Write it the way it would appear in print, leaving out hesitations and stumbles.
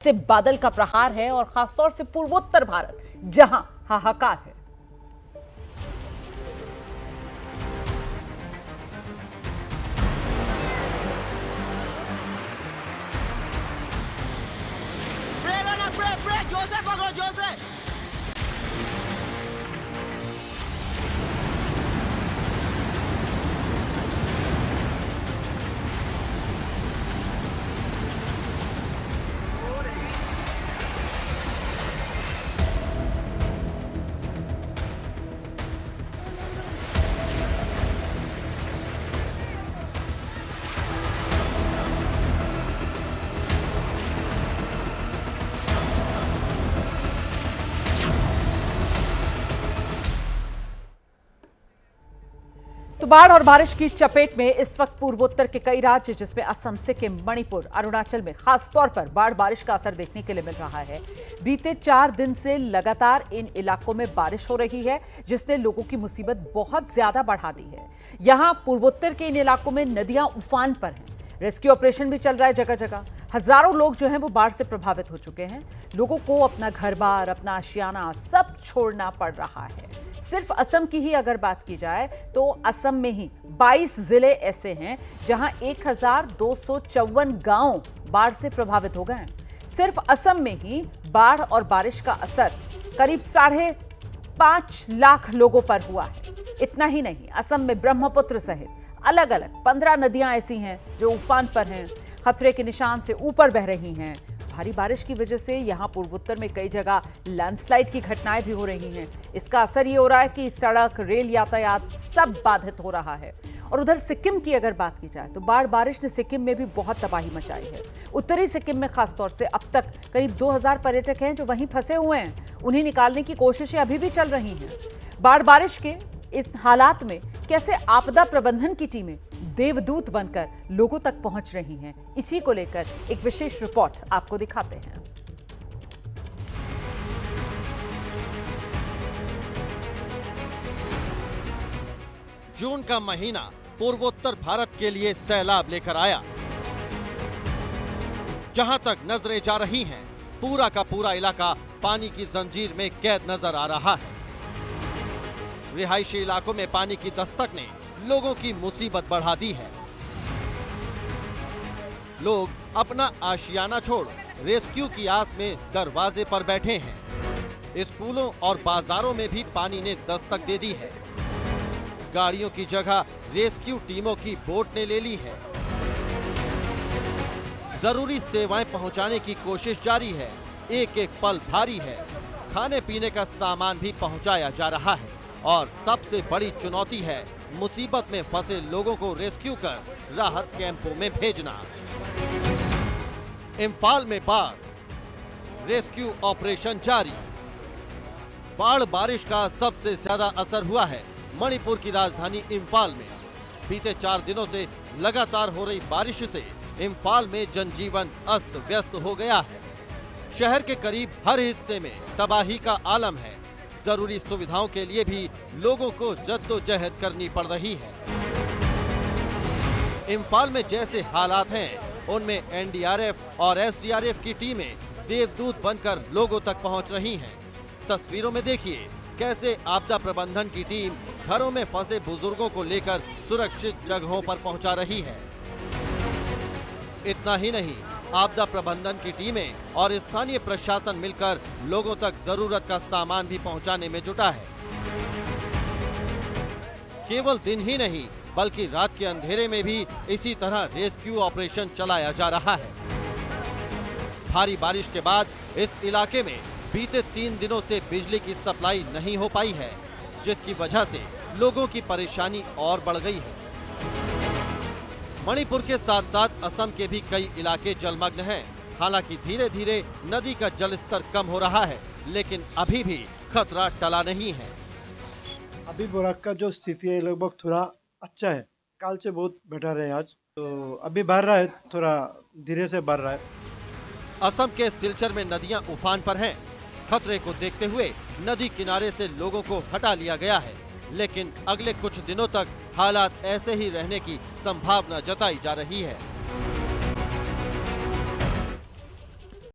से बादल का प्रहार है और खासतौर से पूर्वोत्तर भारत जहां हाहाकार है। ब्रेक जोर से पकड़ो, जोर से। तो बाढ़ और बारिश की चपेट में इस वक्त पूर्वोत्तर के कई राज्य जिसमें असम, सिक्किम, मणिपुर, अरुणाचल में खासतौर पर बाढ़ बारिश का असर देखने के लिए मिल रहा है। बीते 4 दिन से लगातार इन इलाकों में बारिश हो रही है जिसने लोगों की मुसीबत बहुत ज्यादा बढ़ा दी है। यहां पूर्वोत्तर के इन इलाकों में नदियां उफान पर हैं। रेस्क्यू ऑपरेशन भी चल रहा है जगह जगह। हजारों लोग जो हैं वो बाढ़ से प्रभावित हो चुके हैं। लोगों को अपना घर बार, अपना आशियाना सब छोड़ना पड़ रहा है। सिर्फ असम की ही अगर बात की जाए तो असम में ही 22 जिले ऐसे हैं जहां 1254 गांव बाढ़ से प्रभावित हो गए हैं। सिर्फ असम में ही बाढ़ और बारिश का असर करीब 5.5 लाख लोगों पर हुआ है। इतना ही नहीं, असम में ब्रह्मपुत्र सहित अलग अलग 15 नदियां ऐसी हैं जो उफान पर हैं, खतरे के निशान से ऊपर बह रही हैं। भारी बारिश की वजह से यहां पूर्वोत्तर में कई जगह लैंडस्लाइड की घटनाएं भी हो रही हैं। इसका असर ये हो रहा है कि सड़क, रेल यातायात सब बाधित हो रहा है। और उधर सिक्किम की अगर बात की जाए तो बाढ़ बारिश ने सिक्किम में भी बहुत तबाही मचाई है। उत्तरी सिक्किम में खासतौर से अब तक करीब 2000 पर्यटक हैं जो वहीं फंसे हुए हैं। उन्हें निकालने की कोशिशें अभी भी चल रही हैं। बाढ़ बारिश के इस हालात में कैसे आपदा प्रबंधन की टीमें देवदूत बनकर लोगों तक पहुंच रही हैं, इसी को लेकर एक विशेष रिपोर्ट आपको दिखाते हैं। जून का महीना पूर्वोत्तर भारत के लिए सैलाब लेकर आया। जहां तक नजरें जा रही हैं, पूरा का पूरा इलाका पानी की जंजीर में कैद नजर आ रहा है। रिहायशी इलाकों में पानी की दस्तक ने लोगों की मुसीबत बढ़ा दी है। लोग अपना आशियाना छोड़ रेस्क्यू की आस में दरवाजे पर बैठे हैं। स्कूलों और बाजारों में भी पानी ने दस्तक दे दी है। गाड़ियों की जगह रेस्क्यू टीमों की बोट ने ले ली है। जरूरी सेवाएं पहुंचाने की कोशिश जारी है। एक एक पल भारी है। खाने पीने का सामान भी पहुंचाया जा रहा है और सबसे बड़ी चुनौती है मुसीबत में फंसे लोगों को रेस्क्यू कर राहत कैंपों में भेजना। इम्फाल में बाढ़, रेस्क्यू ऑपरेशन जारी। बाढ़ बारिश का सबसे ज्यादा असर हुआ है मणिपुर की राजधानी इम्फाल में। बीते 4 दिनों से लगातार हो रही बारिश से इम्फाल में जनजीवन अस्त व्यस्त हो गया है। शहर के करीब हर हिस्से में तबाही का आलम है। जरूरी सुविधाओं के लिए भी लोगों को जद्दोजहद करनी पड़ रही है। इम्फाल में जैसे हालात हैं, उनमें एनडीआरएफ और एसडीआरएफ की टीमें देवदूत बनकर लोगों तक पहुंच रही हैं। तस्वीरों में देखिए कैसे आपदा प्रबंधन की टीम घरों में फंसे बुजुर्गों को लेकर सुरक्षित जगहों पर पहुंचा रही है। इतना ही नहीं, आपदा प्रबंधन की टीमें और स्थानीय प्रशासन मिलकर लोगों तक जरूरत का सामान भी पहुंचाने में जुटा है। केवल दिन ही नहीं बल्कि रात के अंधेरे में भी इसी तरह रेस्क्यू ऑपरेशन चलाया जा रहा है। भारी बारिश के बाद इस इलाके में बीते 3 दिनों से बिजली की सप्लाई नहीं हो पाई है, जिसकी वजह से लोगों की परेशानी और बढ़ गई है। मणिपुर के साथ साथ असम के भी कई इलाके जलमग्न हैं। हालांकि धीरे धीरे नदी का जलस्तर कम हो रहा है, लेकिन अभी भी खतरा टला नहीं है। अभी बराक का जो स्थिति है लगभग थोड़ा अच्छा है। कल से बहुत बेटर है आज, तो अभी बढ़ रहा है, थोड़ा धीरे से बढ़ रहा है। असम के सिलचर में नदियां उफान पर हैं। खतरे को देखते हुए नदी किनारे से लोगों को हटा लिया गया है, लेकिन अगले कुछ दिनों तक हालात ऐसे ही रहने की संभावना जताई जा रही है।